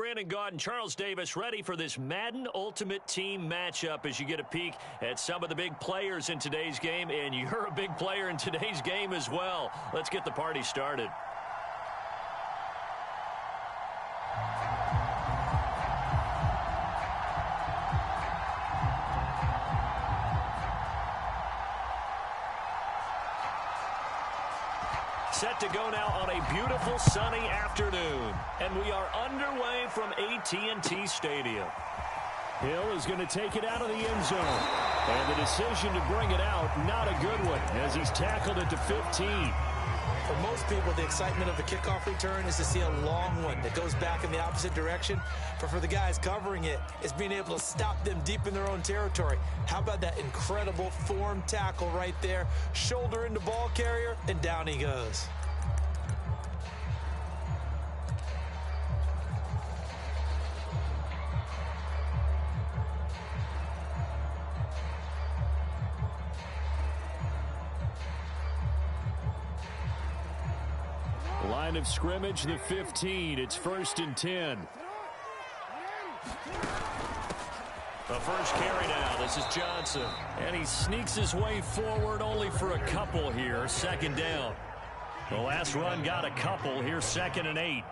Brandon Gaudin, Charles Davis, ready for this Madden Ultimate Team matchup as you get a peek at some of the big players in today's game, and you're a big player in today's game as well. Let's get the party started. Set to go now on a beautiful sunny afternoon. And we are underway from AT&T Stadium. Hill is going to take it out of the end zone. And the decision to bring it out, not a good one, as he's tackled it to 15. For most people, the excitement of the kickoff return is to see a long one that goes back in the opposite direction. But for the guys covering it, it's being able to stop them deep in their own territory. How about that incredible form tackle right there? Shoulder into ball carrier, and down he goes. Line of scrimmage, the 15. It's 1st and 10. The first carry now. This is Johnson. And he sneaks his way forward only for a couple here. 2nd down. The last run got a couple. Here's 2nd and 8.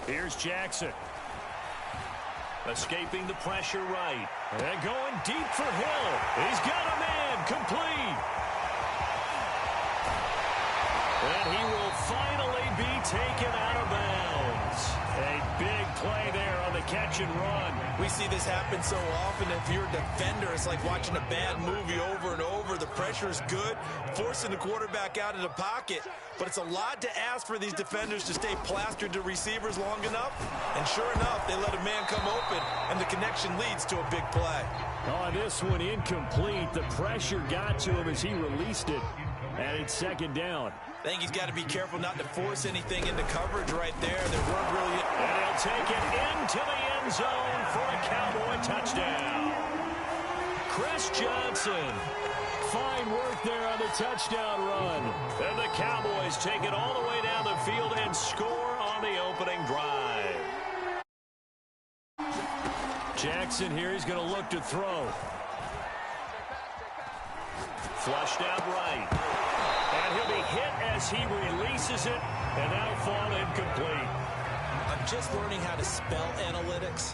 Here's Jackson. Escaping the pressure right. And going deep for Hill. He's got a man. Complete. And he will finally be taken out of bounds. A big play there on the catch and run. We see this happen so often. If you're a defender, it's like watching a bad movie over and over. The pressure is good, forcing the quarterback out of the pocket. But it's a lot to ask for these defenders to stay plastered to receivers long enough. And sure enough, they let a man come open, and the connection leads to a big play. On this one, incomplete. The pressure got to him as he released it. And it's 2nd down. I think he's got to be careful not to force anything into coverage right there. There weren't really... And he'll take it into the end zone for a Cowboy touchdown. Chris Johnson. Fine work there on the touchdown run. And the Cowboys take it all the way down the field and score on the opening drive. Jackson here, he's going to look to throw. Flushed out right. And he'll be hit as he releases it, and that'll fall incomplete. I'm just learning how to spell analytics,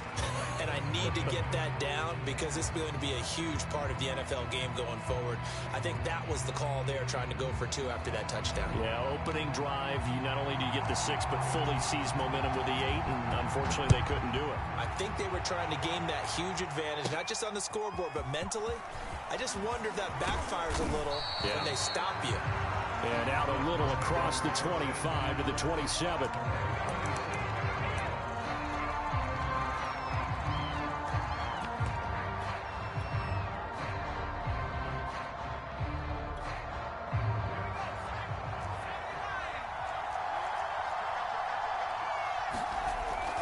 and I need to get that down because it's going to be a huge part of the NFL game going forward. I think that was the call there, trying to go for 2 after that touchdown. Yeah, opening drive, you not only do you get the 6, but fully seize momentum with the 8, and unfortunately they couldn't do it. I think they were trying to gain that huge advantage, not just on the scoreboard, but mentally. I just wonder if that backfires a little when they stop you. And out a little across the 25 to the 27.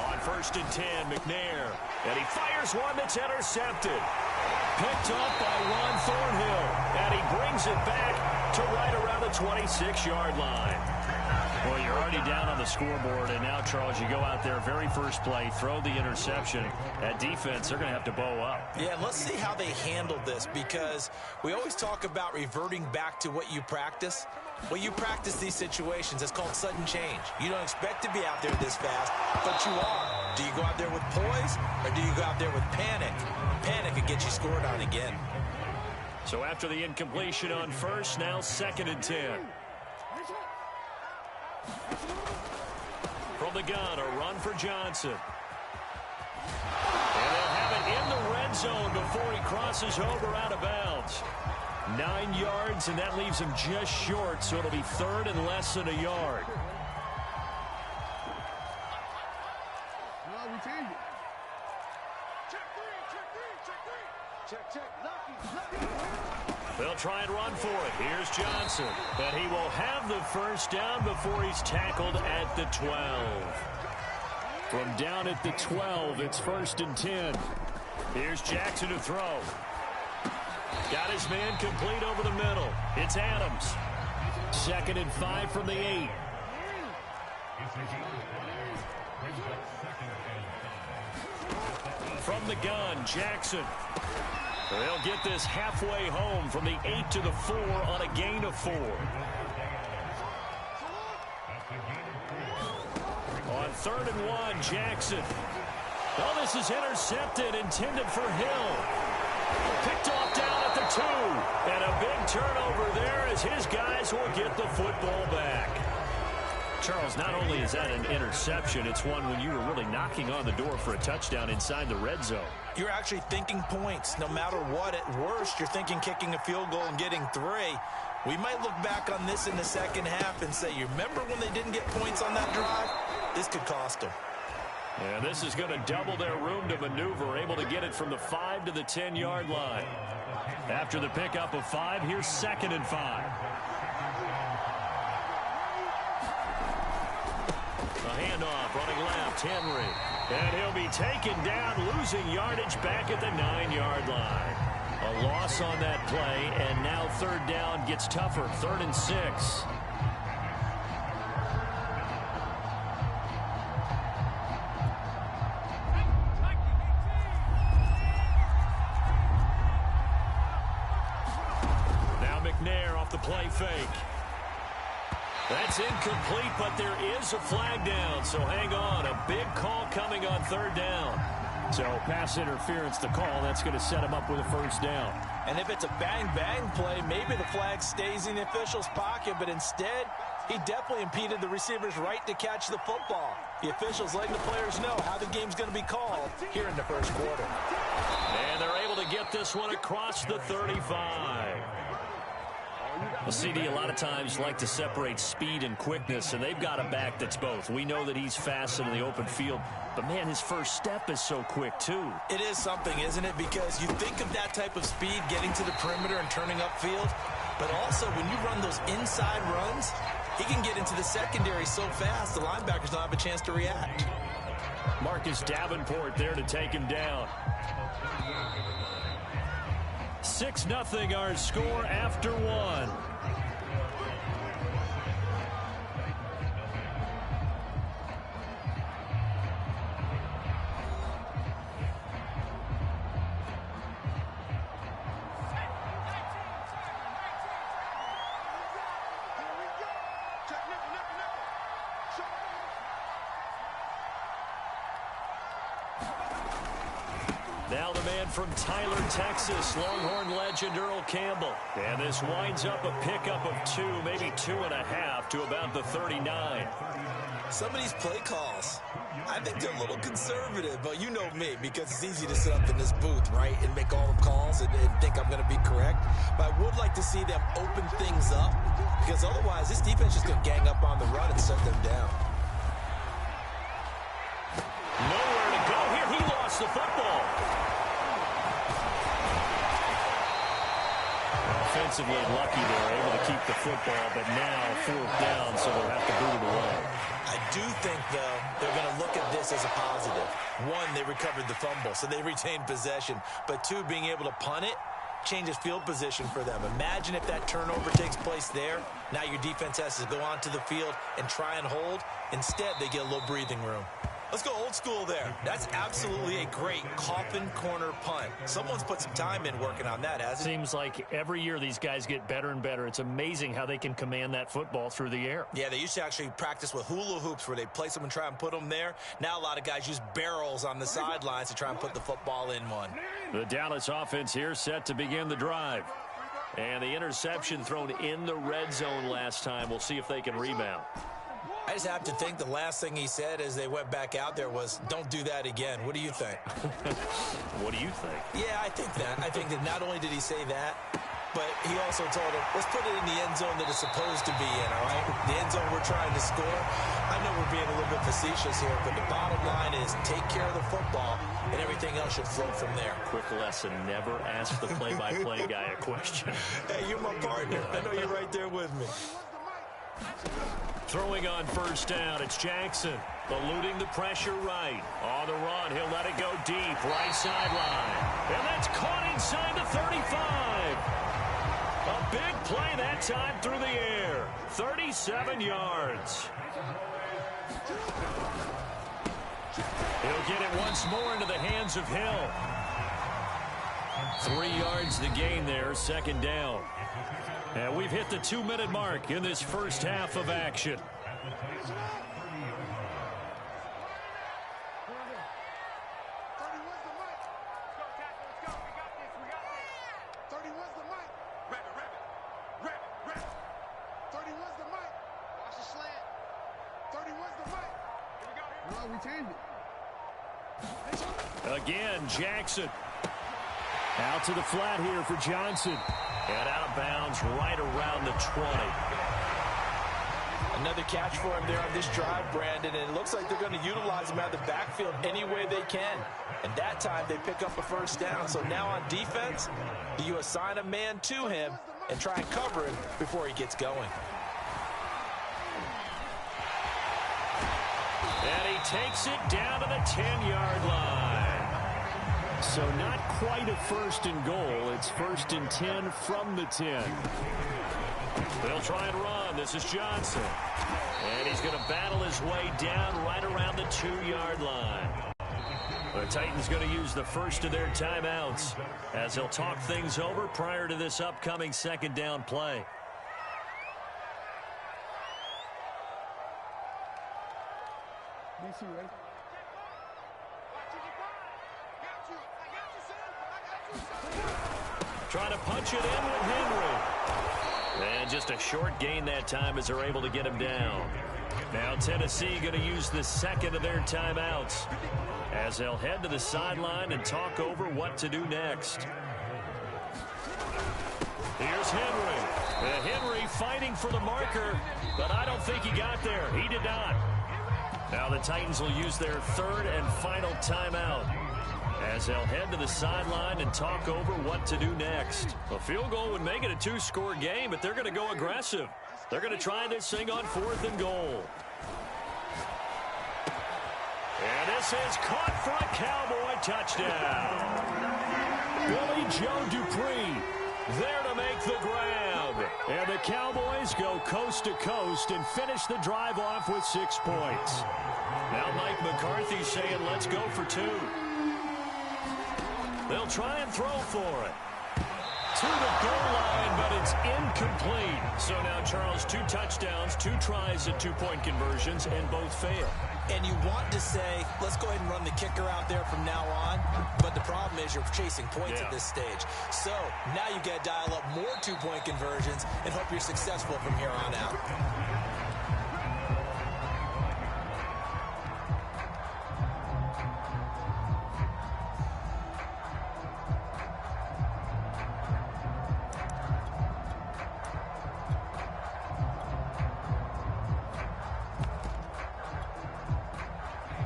On 1st and 10, McNair. And he fires one that's intercepted. Picked off by Ron Thornhill. And he brings it back to right around the 26-yard line. Well, you're already down on the scoreboard, and now, Charles, you go out there, very first play, throw the interception. That defense, they're going to have to bow up. Yeah, let's see how they handle this, because we always talk about reverting back to what you practice. Well, you practice these situations. It's called sudden change. You don't expect to be out there this fast, but you are. Do you go out there with poise, or do you go out there with panic? Panic could get you scored on again. So after the incompletion on 1st, now 2nd and 10. From the gun, a run for Johnson. And they'll have it in the red zone before he crosses over out of bounds. 9 yards, and that leaves him just short, so it'll be 3rd and less than a yard. They'll try and run for it. Here's Johnson. And he will have the 1st down before he's tackled at the 12. From down at the 12, it's 1st and 10. Here's Jackson to throw. Got his man complete over the middle. It's Adams. 2nd and 5 from the 8. From the gun, Jackson. They'll get this halfway home from the 8 to the 4 on a gain of 4. On 3rd and 1, Jackson. Oh, this is intercepted, intended for Hill. Picked off down at the 2. And a big turnover there as his guys will get the football back. Charles, not only is that an interception, it's one when you were really knocking on the door for a touchdown inside the red zone. You're actually thinking points. No matter what, at worst, you're thinking kicking a field goal and getting 3. We might look back on this in the second half and say, you remember when they didn't get points on that drive? This could cost them. And this is going to double their room to maneuver, able to get it from the 5 to the 10-yard line. After the pickup of 5, here's 2nd and 5. A handoff, running left, Henry. And he'll be taken down, losing yardage back at the 9-yard line. A loss on that play, and now 3rd down gets tougher, 3rd and 6. Play fake. That's incomplete, but there is a flag down, so hang on. A big call coming on 3rd down. So pass interference, the call. That's going to set him up with a 1st down. And if it's a bang-bang play, maybe the flag stays in the official's pocket, but instead, he definitely impeded the receiver's right to catch the football. The officials letting the players know how the game's going to be called here in the 1st quarter. And they're able to get this one across the 35. Well, CD, a lot of times like to separate speed and quickness, and they've got a back that's both. We know that he's fast in the open field, but, man, his first step is so quick, too. It is something, isn't it? Because you think of that type of speed getting to the perimeter and turning upfield, but also when you run those inside runs, he can get into the secondary so fast the linebackers don't have a chance to react. Marcus Davenport there to take him down. 6-0 our score after 1. Now the man from Tyler, Texas, Longhorn legend Earl Campbell. And this winds up a pickup of 2, maybe 2.5 to about the 39. Some of these play calls, I think they're a little conservative, but you know me, because it's easy to sit up in this booth, right, and make all the calls and think I'm going to be correct. But I would like to see them open things up, because otherwise this defense is going to gang up on the run and shut them down. Nowhere to go here. He lost the football. Offensively lucky they're able to keep the football, but now 4th down, so they'll have to boot it away. I do think, though, they're going to look at this as a positive. 1, they recovered the fumble, so they retained possession. But 2, being able to punt it changes field position for them. Imagine if that turnover takes place there. Now your defense has to go onto the field and try and hold. Instead, they get a little breathing room. Let's go old school there. That's absolutely a great coffin corner punt. Someone's put some time in working on that, hasn't it? Seems like every year these guys get better and better. It's amazing how they can command that football through the air. Yeah, they used to actually practice with hula hoops where they place them and try and put them there. Now a lot of guys use barrels on the sidelines to try and put the football in one. The Dallas offense here set to begin the drive. And the interception thrown in the red zone last time. We'll see if they can rebound. I just have to think the last thing he said as they went back out there was, don't do that again. What do you think? What do you think? Yeah, I think that. I think that not only did he say that, but he also told him, let's put it in the end zone that it's supposed to be in, all right? The end zone we're trying to score. I know we're being a little bit facetious here, but the bottom line is take care of the football, and everything else should flow from there. Quick lesson, never ask the play-by-play guy a question. Hey, you're my partner. I know you're right there with me. Throwing on 1st down, it's Jackson. Eluding the pressure right. On the run, he'll let it go deep. Right sideline. And that's caught inside the 35. A big play that time through the air. 37 yards. He'll get it once more into the hands of Hill. 3 yards to gain there, second down. And we've hit the 2-minute mark in this first half of action. Again, Jackson. Out to the flat here for Johnson. And out of bounds right around the 20. Another catch for him there on this drive, Brandon, and it looks like they're going to utilize him out of the backfield any way they can. And that time they pick up a first down. So now on defense, do you assign a man to him and try and cover him before he gets going? And he takes it down to the 10-yard line. So not quite a first and goal. It's first and 10 from the 10. They'll try and run. This is Johnson. And he's going to battle his way down right around the 2-yard line. The Titans going to use the first of their timeouts as they'll talk things over prior to this upcoming second down play. Trying to punch it in with Henry. And just a short gain that time as they're able to get him down. Now Tennessee going to use the second of their timeouts as they'll head to the sideline and talk over what to do next. Here's Henry. Henry fighting for the marker, but I don't think he got there. He did not. Now the Titans will use their third and final timeout as they'll head to the sideline and talk over what to do next. A field goal would make it a 2-score game, but they're going to go aggressive. They're going to try this thing on 4th and goal. And this is caught for a Cowboy touchdown. Billy Joe Dupree there to make the grab. And the Cowboys go coast to coast and finish the drive off with 6 points. Now Mike McCarthy saying, let's go for 2. They'll try and throw for it. To the goal line, but it's incomplete. So now, Charles, 2 touchdowns, 2 tries at 2-point conversions, and both fail. And you want to say, let's go ahead and run the kicker out there from now on. But the problem is you're chasing points at this stage. So now you got to dial up more 2-point conversions and hope you're successful from here on out.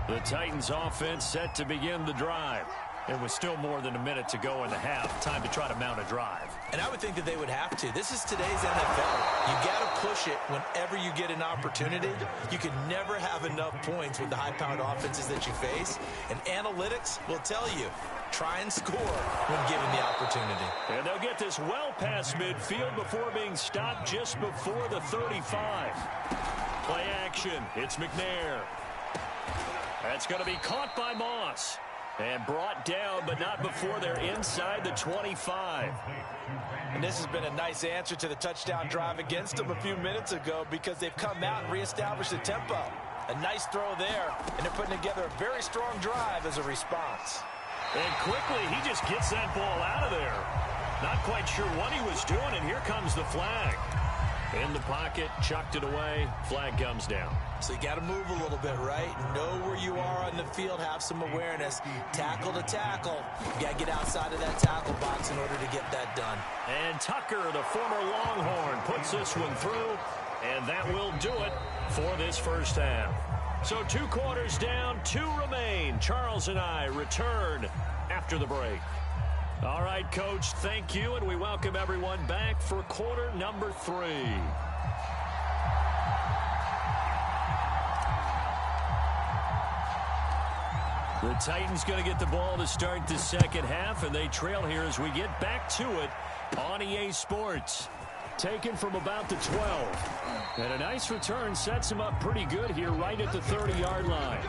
The Titans offense set to begin the drive. It was still more than a minute to go in the half. Time to try to mount a drive. And I would think that they would have to. This is today's NFL. You got to push it whenever you get an opportunity. You can never have enough points with the high-powered offenses that you face. And analytics will tell you, try and score when given the opportunity. And they'll get this well past midfield before being stopped just before the 35. Play action. It's McNair. That's going to be caught by Moss. And brought down, but not before they're inside the 25. And this has been a nice answer to the touchdown drive against them a few minutes ago because they've come out and reestablished the tempo. A nice throw there, and they're putting together a very strong drive as a response. And quickly, he just gets that ball out of there. Not quite sure what he was doing, and here comes the flag. In the pocket, chucked it away, flag comes down. So you got to move a little bit, right? Know where you are on the field, have some awareness. Tackle to tackle. You got to get outside of that tackle box in order to get that done. And Tucker, the former Longhorn, puts this one through, and that will do it for this first half. So 2 quarters down, 2 remain. Charles and I return after the break. All right, Coach, thank you, and we welcome everyone back for quarter number 3. The Titans going to get the ball to start the second half, and they trail here as we get back to it on EA Sports. Taken from about the 12. And a nice return sets him up pretty good here right at the 30-yard line.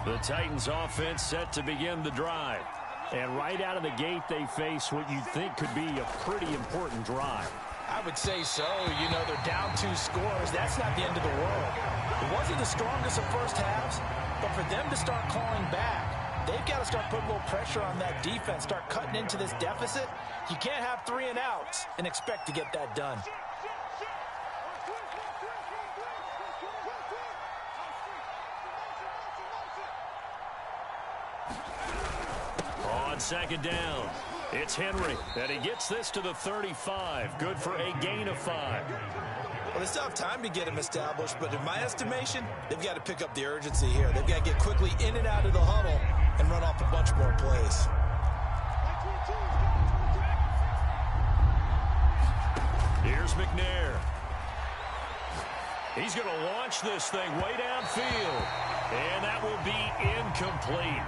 The Titans offense set to begin the drive. And right out of the gate, they face what you'd think could be a pretty important drive. I would say so. You know, they're down 2 scores. That's not the end of the world. It wasn't the strongest of first halves, but for them to start clawing back, they've got to start putting a little pressure on that defense, start cutting into this deficit. You can't have 3 and outs and expect to get that done. On second down, it's Henry, and he gets this to the 35. Good for a gain of 5. Well, they still have time to get him established, but in my estimation, they've got to pick up the urgency here. They've got to get quickly in and out of the huddle and run off a bunch more plays. Here's McNair. He's going to launch this thing way downfield, and that will be incomplete.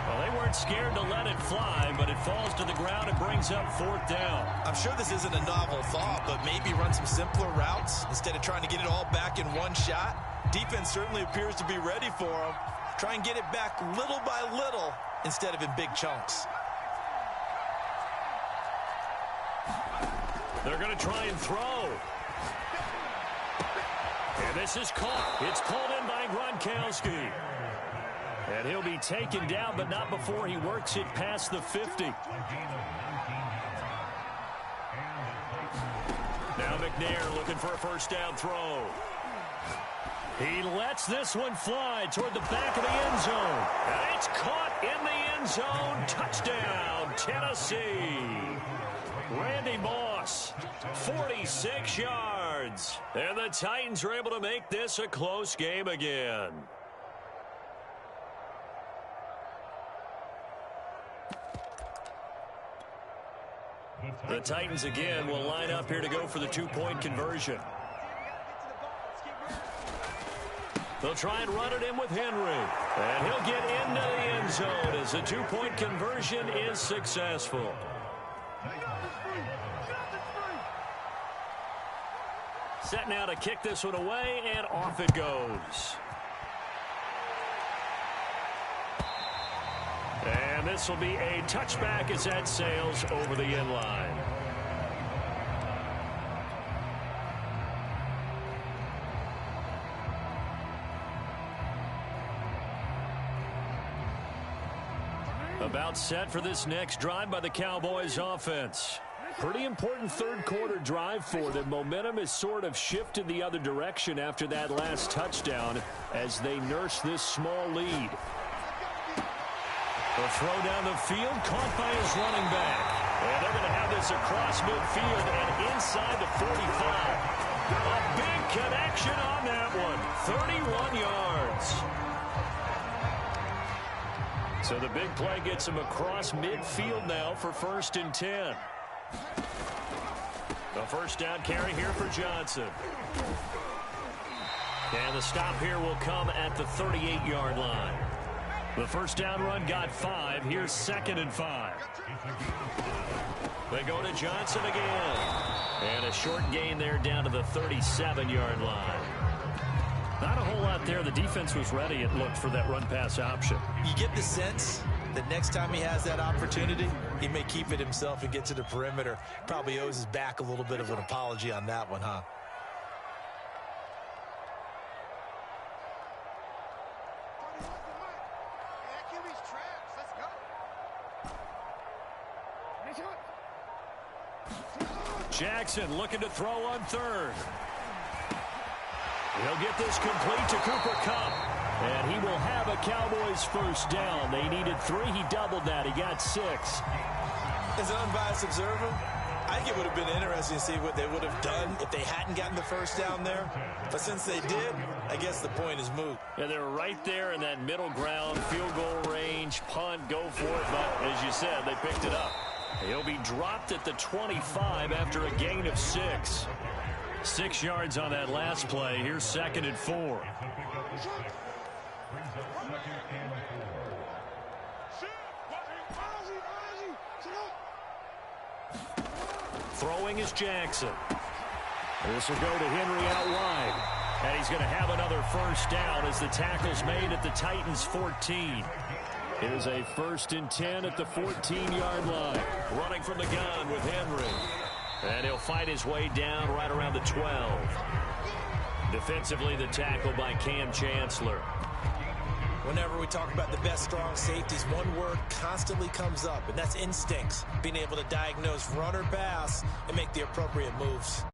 Well, they weren't scared to let it fly, but it falls to the ground and brings up 4th down. I'm sure this isn't a novel thought, but maybe run some simpler routes instead of trying to get it all back in one shot. Defense certainly appears to be ready for them. Try and get it back little by little instead of in big chunks. They're going to try and throw. And this is caught. It's pulled in by Gronkowski. And he'll be taken down, but not before he works it past the 50. Now McNair looking for a first down throw. He lets this one fly toward the back of the end zone. And it's caught in the end zone. Touchdown, Tennessee. Randy Moss, 46 yards. And the Titans are able to make this a close game again. The Titans again will line up here to go for the 2-point conversion. They'll try and run it in with Henry. And he'll get into the end zone as the 2-point conversion is successful. Set now to kick this one away, and off it goes. And this will be a touchback as that sails over the end line. About set for this next drive by the Cowboys offense. Pretty important third quarter drive for them. Momentum has sort of shifted the other direction after that last touchdown as they nurse this small lead. A throw down the field, caught by his running back. And they're going to have this across midfield and inside the 45. A big connection on that one. 31 yards. So the big play gets him across midfield now for 1st and 10. A first down carry here for Johnson. And the stop here will come at the 38-yard line. The first down run got 5. Here's 2nd and 5. They go to Johnson again. And a short gain there down to the 37-yard line. Not a whole lot there. The defense was ready, it looked, for that run-pass option. You get the sense that next time he has that opportunity, he may keep it himself and get to the perimeter. Probably owes his back a little bit of an apology on that one, huh? Jackson looking to throw on 3rd. He'll get this complete to Cooper Kupp. And he will have a Cowboys first down. They needed 3. He doubled that. He got 6. As an unbiased observer, I think it would have been interesting to see what they would have done if they hadn't gotten the first down there. But since they did, I guess the point is moot. Yeah, they were right there in that middle ground, field goal range, punt, go for it. But as you said, they picked it up. He'll be dropped at the 25 after a gain of 6. 6 yards on that last play. Here's 2nd and 4. Throwing is Jackson. This will go to Henry out wide. And he's going to have another first down as the tackle's made at the Titans' 14. Here's a 1st and 10 at the 14-yard line. Running from the gun with Henry. And he'll fight his way down right around the 12. Defensively, the tackle by Cam Chancellor. Whenever we talk about the best strong safeties, one word constantly comes up, and that's instincts. Being able to diagnose run or pass and make the appropriate moves.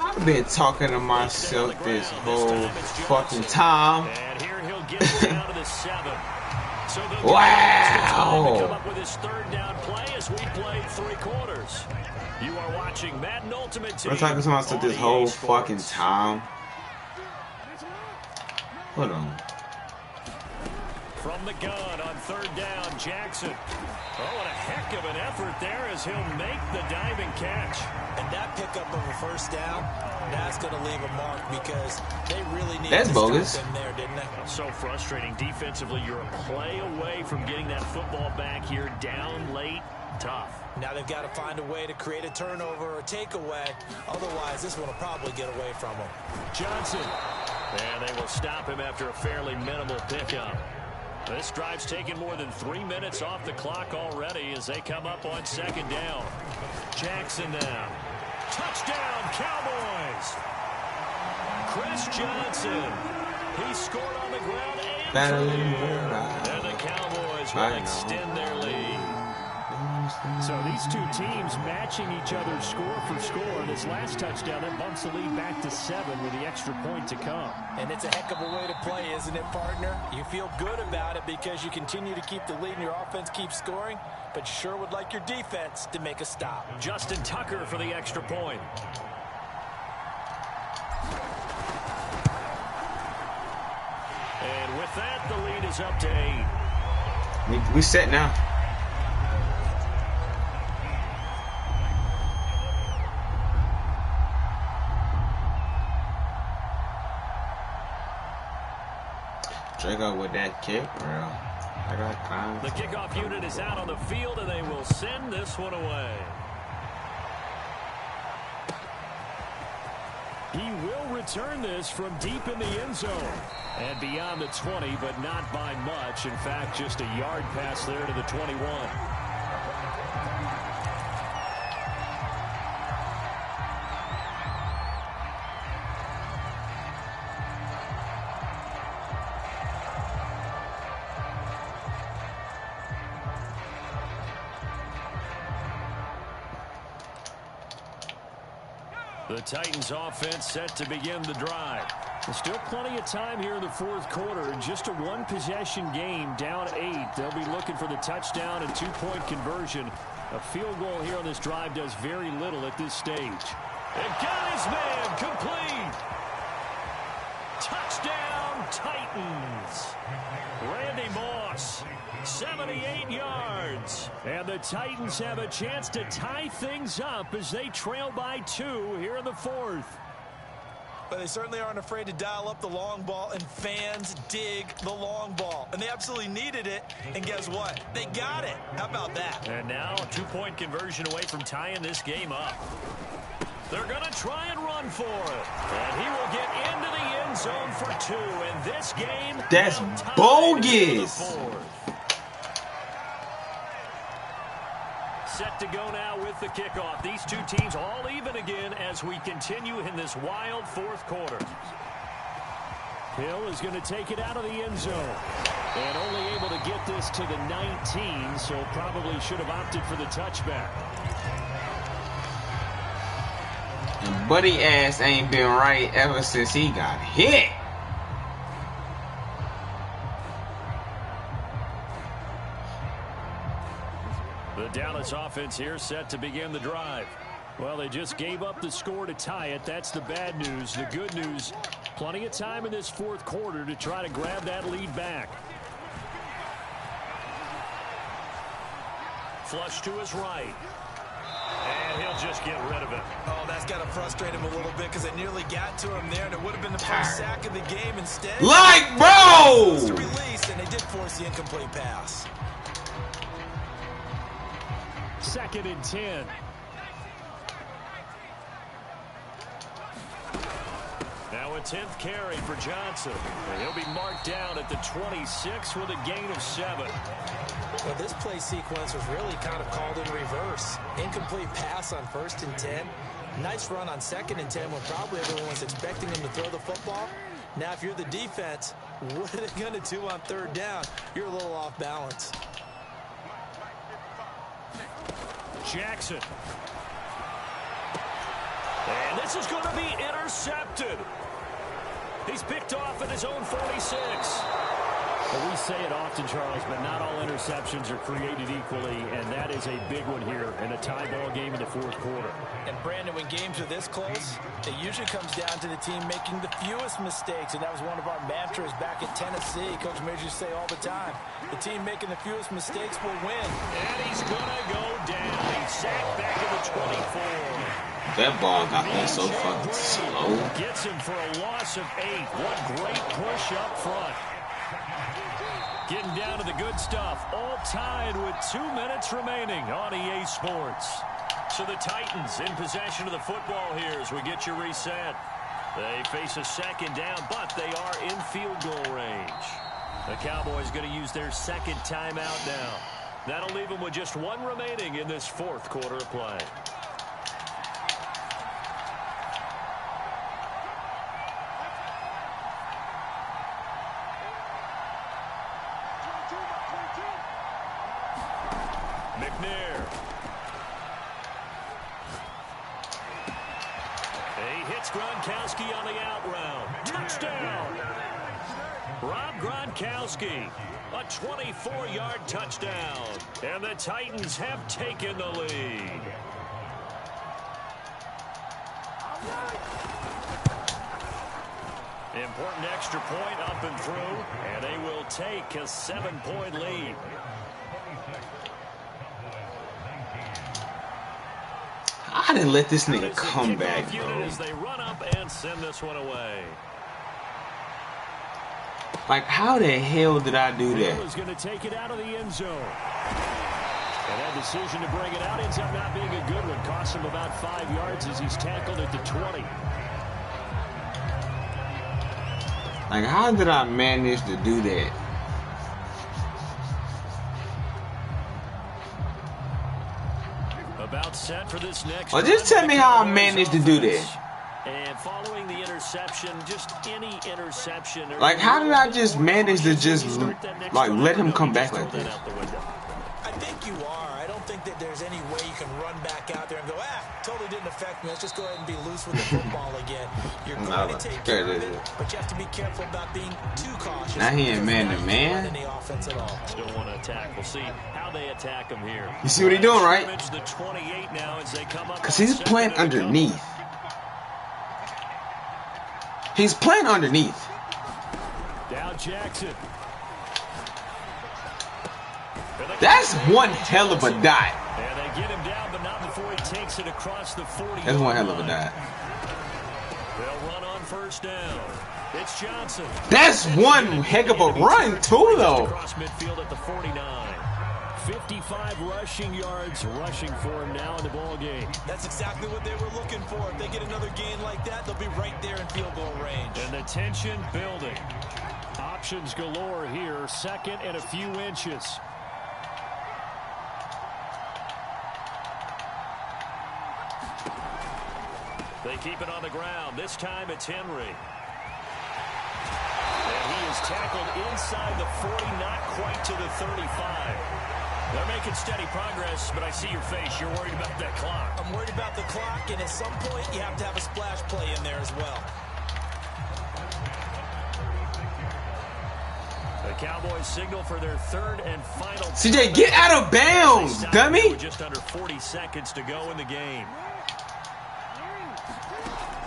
I've been talking to myself this whole fucking time. And here he'll get it down to the 7. So wow! To come up with his 3rd down play as we played 3 quarters. You are watching Madden Ultimate Team. I'm talking to myself this whole fucking time. Hold on. From the gun on 3rd down, Jackson. Oh, what a heck of an effort there as he'll make the diving catch. And that pickup of a first down, that's going to leave a mark because they really need to bogus. Stop them there, didn't they? So frustrating. Defensively, you're a play away from getting that football back here down late. Tough. Now they've got to find a way to create a turnover or a takeaway. Otherwise, this one will probably get away from them. Johnson. And they will stop him after a fairly minimal pickup. This drive's taken more than 3 minutes off the clock already as they come up on 2nd down. Jackson now. Touchdown, Cowboys! Chris Johnson. He scored on the ground and the Cowboys will extend their lead. So these two teams matching each other score for score. This last touchdown, that bumps the lead back to 7 with the extra point to come. And it's a heck of a way to play, isn't it, partner? You feel good about it because you continue to keep the lead and your offense keeps scoring, but you sure would like your defense to make a stop. Justin Tucker for the extra point. And with that, the lead is up to 8. We set now. Drago with that kick, bro. I got time. The kickoff unit is out on the field, and they will send this one away. He will return this from deep in the end zone. And beyond the 20, but not by much. In fact, just a yard pass there to the 21. The Titans offense set to begin the drive. There's still plenty of time here in the 4th quarter. Just a 1-possession game, down 8. They'll be looking for the touchdown and 2-point conversion. A field goal here on this drive does very little at this stage. And got his man complete. Touchdown, Titans. Randy Moss, 78 yards. And the Titans have a chance to tie things up as they trail by 2 here in the 4th. But they certainly aren't afraid to dial up the long ball, and fans dig the long ball. And they absolutely needed it, and guess what? They got it. How about that? And now a 2-point conversion away from tying this game up. They're going to try and run for it. And he will get into the end zone for 2. And this game, that's bogus. Set to go now with the kickoff. These two teams all even again as we continue in this wild 4th quarter. Hill is going to take it out of the end zone. And only able to get this to the 19, so probably should have opted for the touchback. And Buddy ass ain't been right ever since he got hit. The Dallas offense here set to begin the drive. Well, they just gave up the score to tie it. That's the bad news. The good news, plenty of time in this 4th quarter to try to grab that lead back. flush to his right. And he'll just get rid of it. Oh, that's got to frustrate him a little bit because it nearly got to him there, and it would have been the first sack of the game instead. Like, bro! Release, and they did force the incomplete pass. 2nd and 10. Now a 10th carry for Johnson. And he'll be marked down at the 26 with a gain of 7. Well, this play sequence was really kind of called in reverse. Incomplete pass on 1st and 10. Nice run on 2nd and 10 when probably everyone was expecting him to throw the football. Now, if you're the defense, what are they going to do on 3rd down? You're a little off balance. Jackson. And this is going to be intercepted. He's picked off at his own 46. Well, we say it often, Charles, but not all interceptions are created equally, and that is a big one here in a tie ball game in the 4th quarter. And, Brandon, when games are this close, it usually comes down to the team making the fewest mistakes, and that was one of our mantras back at Tennessee. Coach Major used to say all the time, the team making the fewest mistakes will win. And he's going to go down. He's sacked back at the 24. That ball got me so fucking slow. Gets him for a loss of 8. What great push up front. Getting down to the good stuff. All tied with 2 minutes remaining on EA Sports. So the Titans in possession of the football here as we get you reset. They face a 2nd down, but they are in field goal range. The Cowboys going to use their 2nd timeout now. That'll leave them with just 1 remaining in this 4th quarter of play. McNair. He hits Gronkowski on the out route. Touchdown. Rob Gronkowski. A 24-yard touchdown. And the Titans have taken the lead. Important extra point up and through. And they will take a 7-point lead. I didn't let this nigga come back, bro. As they run up and send this one away. Like, how the hell did I do that? Is going to take it out of the end zone. And that decision to bring it out ends up not being a good one. Costs him about 5 yards as he's tackled at the 20. Like, how did I manage to do that? About set for this next. Well, just tell me how I managed to do that. And following the interception, just any interception. Like, how did I just manage to just, like, let him come back like this? I think you are. I don't think that there's any way you can run back out there and go, totally didn't affect me. Let's just go ahead and be loose with the football again. You're going to take care of it, but you have to be careful about being too cautious. Now he ain't man-to-man. Any offense at all. Still want to attack. We'll see how they attack him here. You see what he's doing, right? Because he's playing underneath. He's playing underneath. Down Jackson. That's one hell of a dot. And they get him down, but not before he takes it across the 40. That's one hell of a dot. They'll run on 1st down. It's Johnson. That's one heck of a run, too, though. Across midfield at the 49. 55 rushing yards rushing for him now in the ball game. That's exactly what they were looking for. If they get another gain like that, they'll be right there in field goal range. And the tension building. Options galore here. 2nd and a few inches. They keep it on the ground. This time it's Henry. And he is tackled inside the 40, not quite to the 35. They're making steady progress, but I see your face. You're worried about that clock. I'm worried about the clock, and at some point, you have to have a splash play in there as well. The Cowboys signal for their 3rd and final. CJ, get out of bounds, dummy! Just under 40 seconds to go in the game.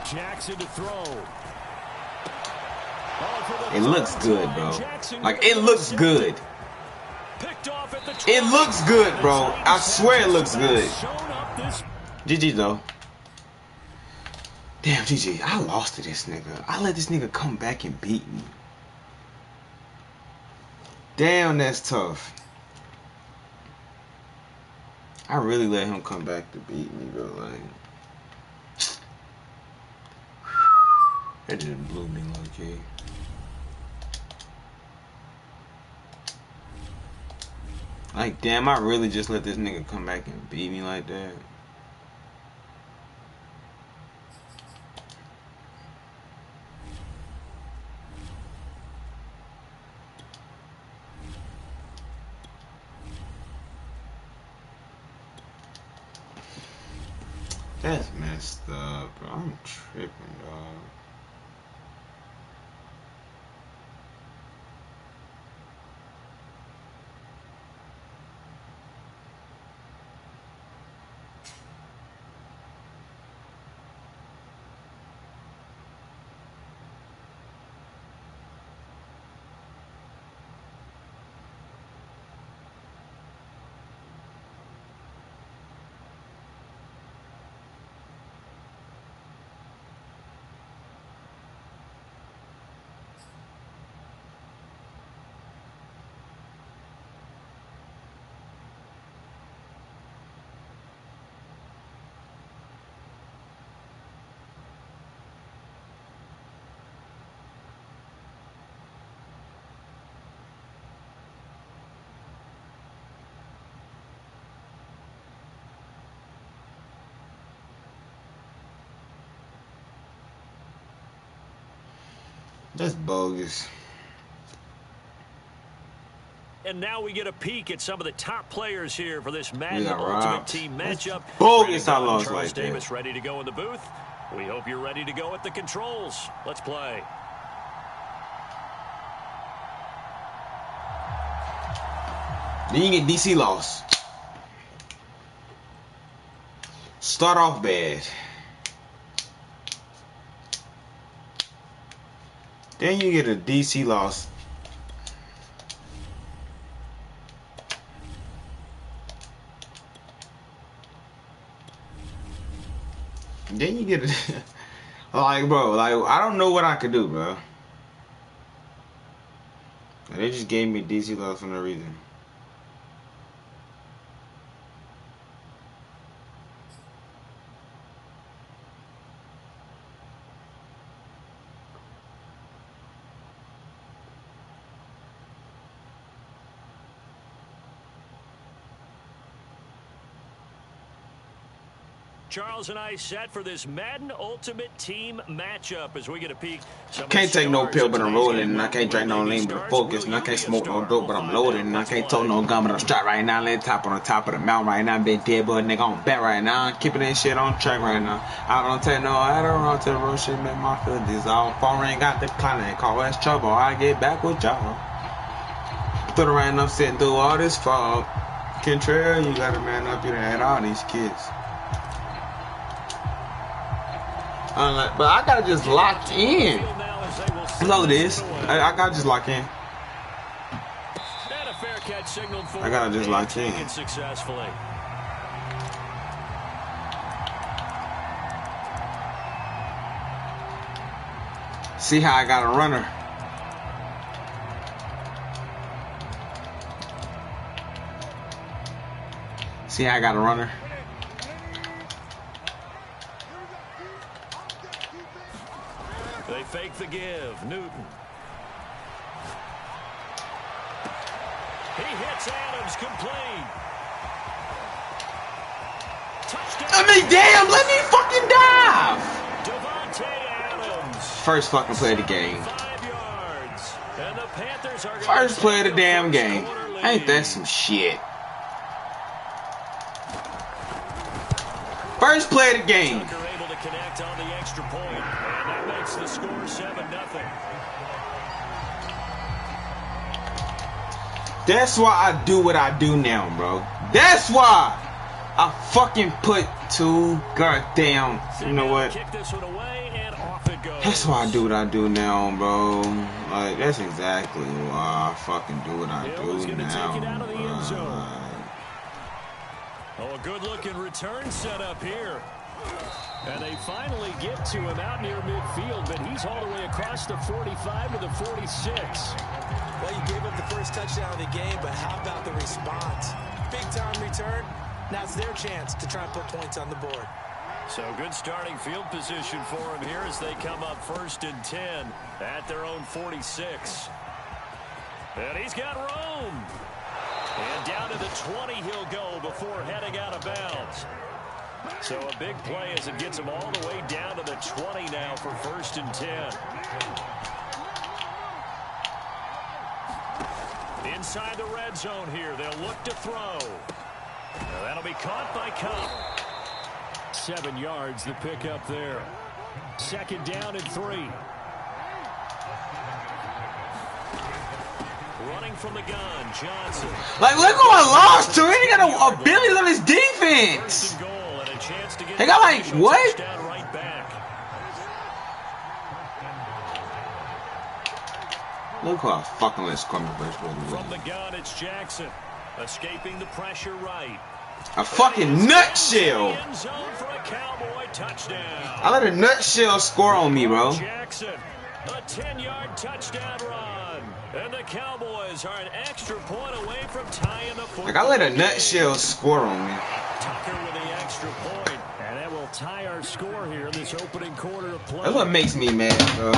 Jackson to throw. It looks good, bro. Like, it looks good. Picked off at the 20. It looks good, bro. I swear it looks good. GG though. Damn, GG. I lost to this nigga. I let this nigga come back and beat me. Damn, that's tough. I really let him come back to beat me, bro. Like, that just blew me low-key. Like, damn, I really just let this nigga come back and beat me like that. That's messed up, bro. I'm tripping, dog. That's bogus. And now we get a peek at some of the top players here for this Madden Ultimate Team matchup. Bogus, I lost like that. Davis ready to go in the booth. We hope you're ready to go at the controls. Let's play. Then you get DC loss. Start off bad. Then you get a DC loss. Then you get a like, bro, like, I don't know what I could do, bro. They just gave me a DC loss for no reason. Charles and I set for this Madden Ultimate Team matchup as we get a peek. Can't take no pill, but I'm rolling, and I can't drink no lean, but I'm focused, and I can't smoke no dope, but I'm loaded, and I can't tote no gum, but I'm strapped right now. Let top on the top of the mountain right now. Big dead boy nigga on bet right now. Keeping that shit on track right now. I don't take no, I don't run to the road shit, make my feel dissolve. Phone ring got the client, call us trouble. I get back with y'all. Put around, I'm sitting through all this fog. Contrary, you gotta man up, you done had all these kids. But I gotta just lock in. Load this. I gotta just lock in. I gotta just lock in. See how I got a runner. See how I got a runner. They fake the give. Newton. He hits Adams complete. Touchdown. I mean, damn, let me fucking dive. Devontae Adams. First fucking play of the game. 5 yards. And the Panthers are First play of the damn game. Ain't that some shit? First play of the game. Able to connect on the extra point, and that makes the score 7-0. That's why I do what I do now, bro. That's why. I fucking put 2 goddamn. You know what? Kick this one away and off it goes. That's why I do what I do now, bro. Like, that's exactly why I fucking do what I do now. Oh, a good-looking return set up here. And they finally get to him out near midfield, but he's all the way across the 45 to the 46. Well, you gave up the first touchdown of the game, but how about the response? Big-time return. Now it's their chance to try and put points on the board. So good starting field position for him here as they come up 1st and 10 at their own 46. And he's got room. And down to the 20 he'll go before heading out of bounds. So a big play as it gets him all the way down to the 20 now for 1st and 10. Inside the red zone here, they'll look to throw. Now that'll be caught by Cup. 7 yards the pick up there. 2nd down and 3. Running from the gun, Johnson. Like, look who I lost to. He got a ability on his defense. They got like what? Right back. Look who I fucking let score me first. From the gun, it's Jackson. Escaping the pressure right. A fucking nutshell. End zone for a Cowboy touchdown. I let a nutshell score on me, bro. Jackson, a 10-yard touchdown run. And the Cowboys are an extra point away from tying the football. Like, I let a nutshell score on me. Tucker with the extra point. And that will tie our score here in this opening quarter of play. That's what makes me mad, bro.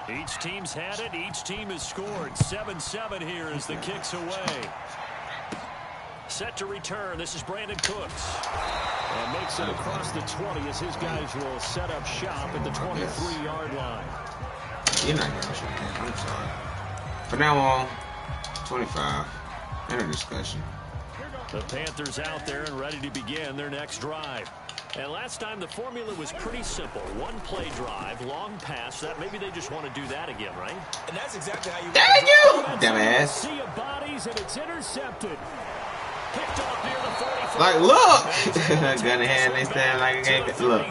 Each team's had it. Each team has scored. 7-7 here as the kick's away. Set to return. This is Brandon Cooks. And makes it across the 20 as his guys will set up shop at the 23-yard line. You're not getting shit, man. I'm sorry. From now on, 25. End of discussion. The Panthers out there and ready to begin their next drive. And last time the formula was pretty simple. 1-play drive, long pass. That maybe they just want to do that again, right? And that's exactly how you Thank you! Dumbass. Sea of bodies and it's intercepted. Picked off near the 45. Like, look! Gun in hand, they stand like a game. Look.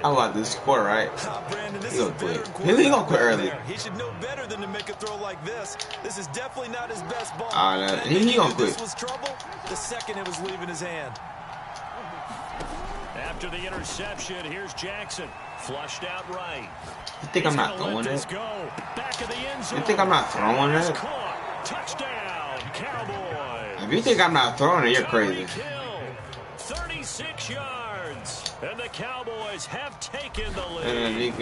I'm about to score, right? He gonna quit. He gonna quit early. He should know better than to make a throw like this. This is definitely not his best ball. He gonna quit. This was trouble the second it was leaving his hand. After the interception, here's Jackson. Flushed out right. You think I'm not throwing it? Back of the end zone. You think I'm not throwing it? Touchdown, Cowboys. If you think I'm not throwing it, you're crazy. 36 yards. And the Cowboys have taken the lead.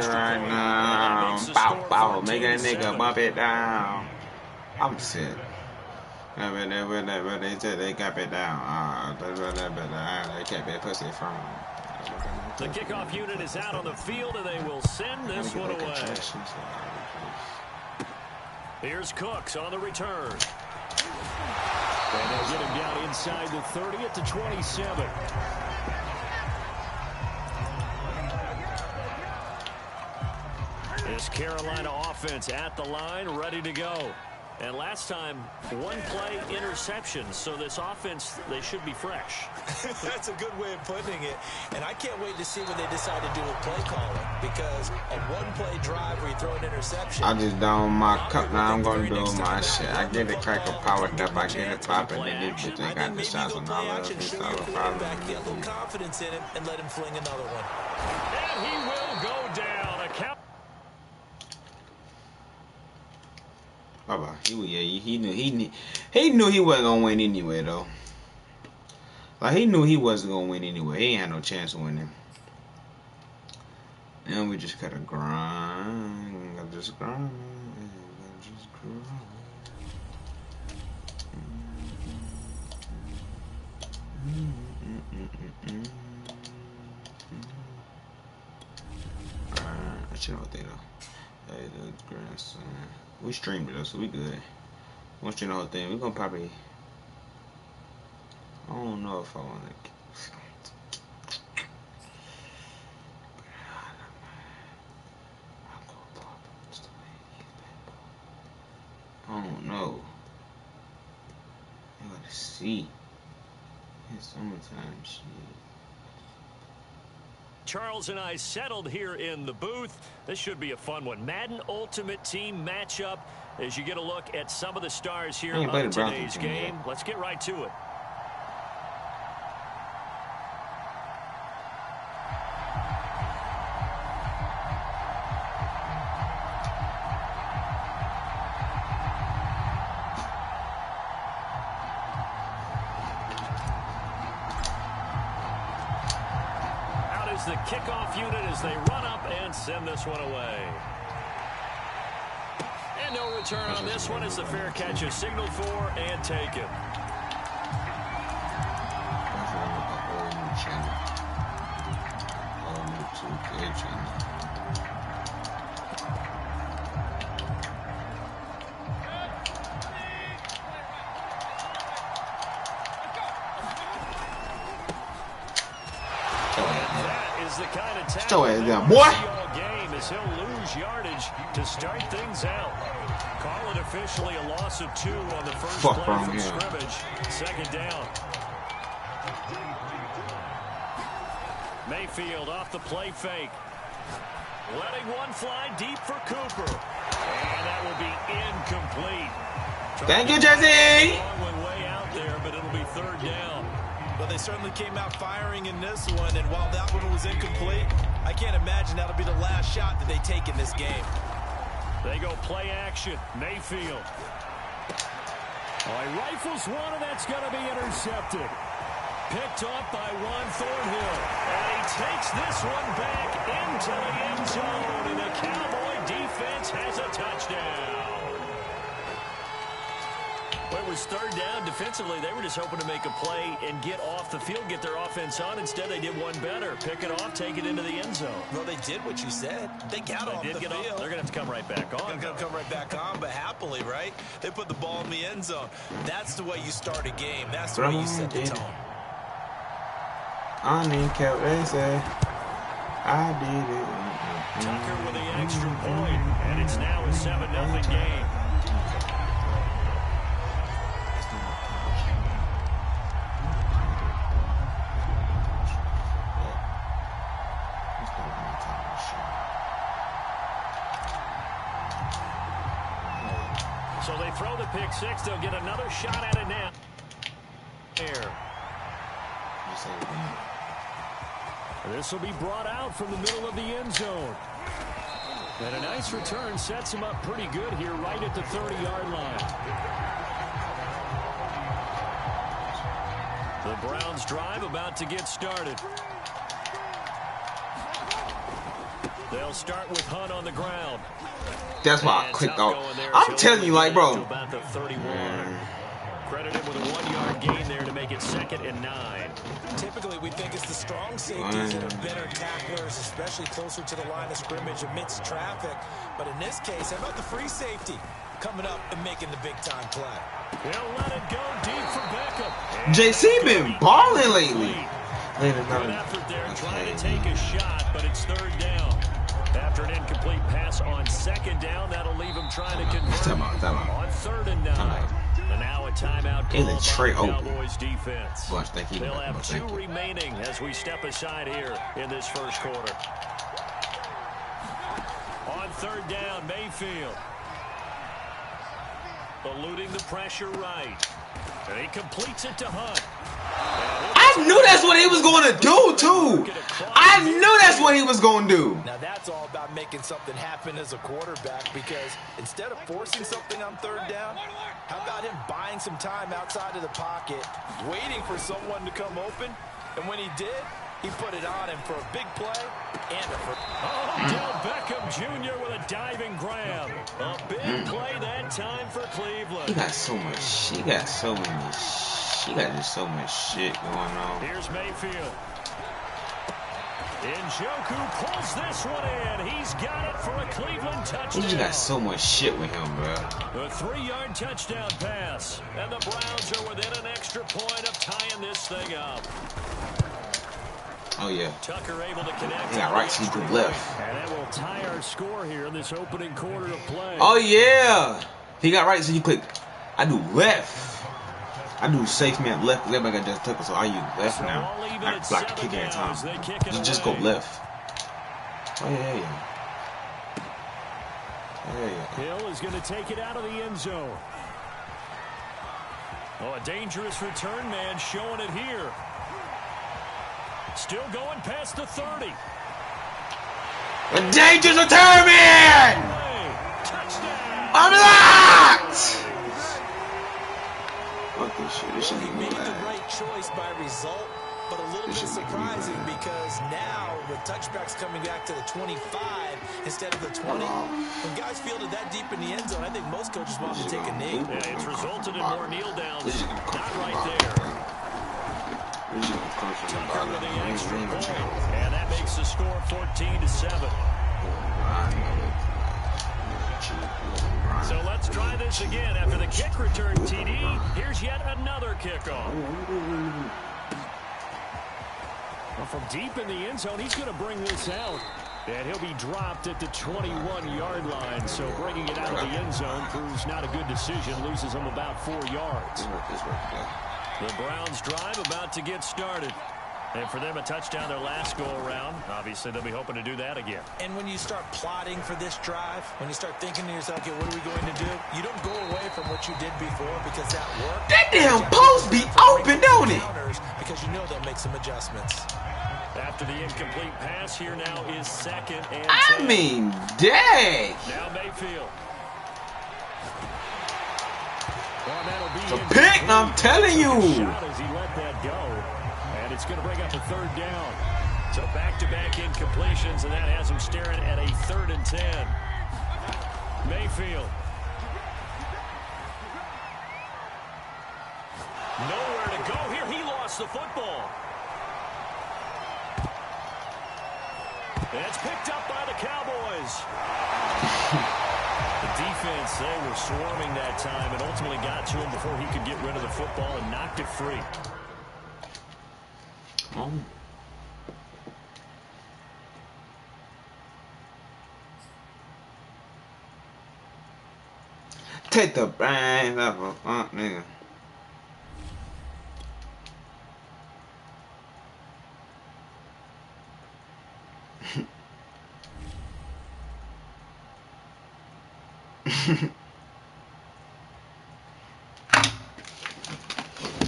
Right now. Bow, bow. Make that nigga bump it down. I'm sick. They said they got it down. They kept that pussy from. The kickoff unit is out on the field, and they will send this one away. Here's Cooks on the return. And they'll get him down inside the 30 at the 27. This Carolina offense at the line, ready to go. And last time, 1-play interception. So this offense, they should be fresh. That's a good way of putting it. And I can't wait to see what they decide to do with play calling. Because a 1-play drive where you throw an interception. I just down my cup. Now I'm going to do my shit. I get the crack of power up. I get it popping. And this bitch ain't got the shots on all of this. Get a little confidence in him and let him fling another one. And he will go down. Bye-bye. He knew he wasn't gonna win anyway though. Like he knew he wasn't gonna win anyway. He ain't had no chance of winning. And we just gotta grind. Gotta just grind. I should know what they know. Hey, the grandson. We streamed it though, so we good. Once you know the whole thing, we're gonna probably. I don't know if I want to. see. It's summertime shit. Charles and I settled here in the booth. This should be a fun one. Madden Ultimate Team matchup as you get a look at some of the stars here of today's game. Let's get right to it. The kickoff unit as they run up and send this one away. And no return on this one as the fair catch is signaled for and taken. The kind of tackle game as he'll lose yardage to start things out. Call it officially a loss of 2 on the first play from scrimmage. Second down. Mayfield off the play fake. Letting one fly deep for Cooper. And that will be incomplete. Thank you, Jesse. Long way out there, but it'll be third down. Well, they certainly came out firing in this one, and while that one was incomplete, I can't imagine that'll be the last shot that they take in this game. They go play action. Mayfield. Oh, he rifles one, and that's going to be intercepted. Picked off by Juan Thornhill. And he takes this one back into the end zone, and the Cowboy defense has a touchdown. Well, it was third down. Defensively, they were just hoping to make a play and get off the field, get their offense on. Instead, they did one better. Pick it off, take it into the end zone. Well, they did what you said. They got off the field. They're going to have to come right back on. They're going to come right back on, but happily, right? They put the ball in the end zone. That's the way you start a game. That's the way you set the tone. I need kept they say I did it. Tucker with the extra point, and it's now a 7-0 game. So they throw the pick six. They'll get another shot at it now. There. This will be brought out from the middle of the end zone. And a nice return sets him up pretty good here right at the 30-yard line. The Browns drive about to get started. They'll start with Hunt on the ground. That's why I clicked off. I'm telling you, like, bro. About the 31. Credit him with a 1-yard gain there to make it 2nd and 9. Typically, we think it's the strong safeties that are better tacklers, especially closer to the line of scrimmage amidst traffic. But in this case, how about the free safety coming up and making the big-time play? They'll let it go deep for Beckham. JC been balling lately. Good effort there trying to take a shot, but it's third down. After an incomplete pass on 2nd down, that'll leave him trying to convert on 3rd and 9. And now a timeout call by the Cowboys defense. They'll have 2 remaining as we step aside here in this first quarter. On 3rd down, Mayfield. Eluding the pressure right. And he completes it to Hunt. I knew that's what he was going to do, too. I knew that's what he was going to do. Now, that's all about making something happen as a quarterback, because instead of forcing something on 3rd down, how about him buying some time outside of the pocket, waiting for someone to come open, and when he did, he put it on him for a big play and a first. Odell Beckham Jr. with a diving grab. A big play that time for Cleveland. He got so much shit. He got just so much shit going on. Here's Mayfield. Njoku pulls this one in. He's got it for a Cleveland touchdown. He just got so much shit with him, bro. A 3-yard touchdown pass. And the Browns are within an extra point of tying this thing up. Oh, yeah. Tucker able to connect. He got right, so he could left. And that will tie our score here in this opening quarter of play. Oh, yeah. He got right, so you click. I do left. I do safe man left because everybody got just took it, so I use left So now. all even I at block the 7 kick every now time. as they kick it Just go away. left. Oh yeah. Hill is going to take it out of the end zone. Oh, a dangerous return man showing it here. Still going past the 30. A dangerous return man! Touchdown! I'm locked! Fuck this shit. This Well, should he be made the bad. right choice by result, but a little bit surprising because now with touchbacks coming back to the 25 instead of the 20, when guys fielded that deep in the end zone, I think most coaches want to take a knee. Yeah, it's resulted in more kneel downs. Not right there. Tucker with the extra point, and that makes the score 14-7. So let's try this again. After the kick return TD, here's yet another kickoff. Well, from deep in the end zone, he's going to bring this out. And he'll be dropped at the 21-yard line. So bringing it out of the end zone proves not a good decision. Loses him about 4 yards. The Browns drive about to get started. And for them, a touchdown their last go-around. Obviously, they'll be hoping to do that again. And when you start plotting for this drive, when you start thinking to yourself, okay, what are we going to do? You don't go away from what you did before because that worked. That damn post be open, don't it? Because you know they'll make some adjustments. After the incomplete pass, here now is 2nd and 10. I mean, dang. Now Mayfield. Well, that'll be It's a pick, I'm telling you. Shot as he let that go. And it's going to bring up a 3rd down. So back-to-back incompletions, and that has him staring at a 3rd and 10. Mayfield. Nowhere to go here. He lost the football. It's picked up by the Cowboys. The defense, they were swarming that time and ultimately got to him before he could get rid of the football and knocked it free. Oh. Take the brains off a funk nigga.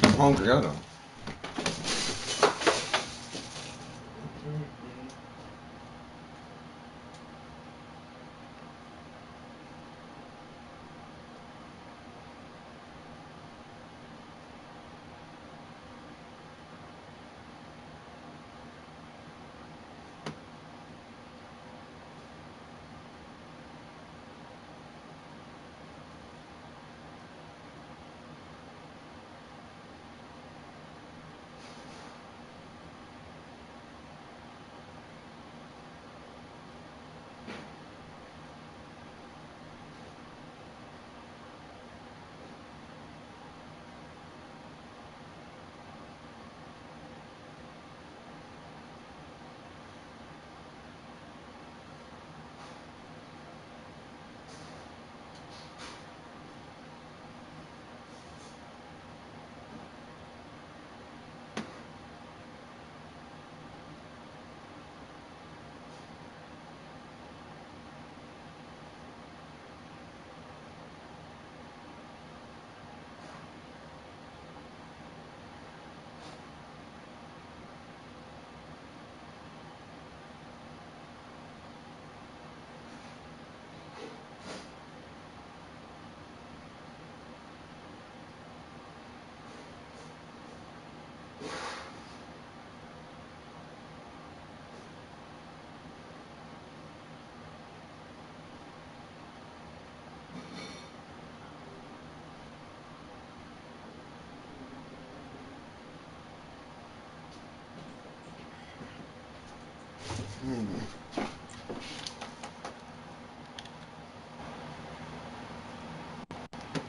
I'm hungry, I know.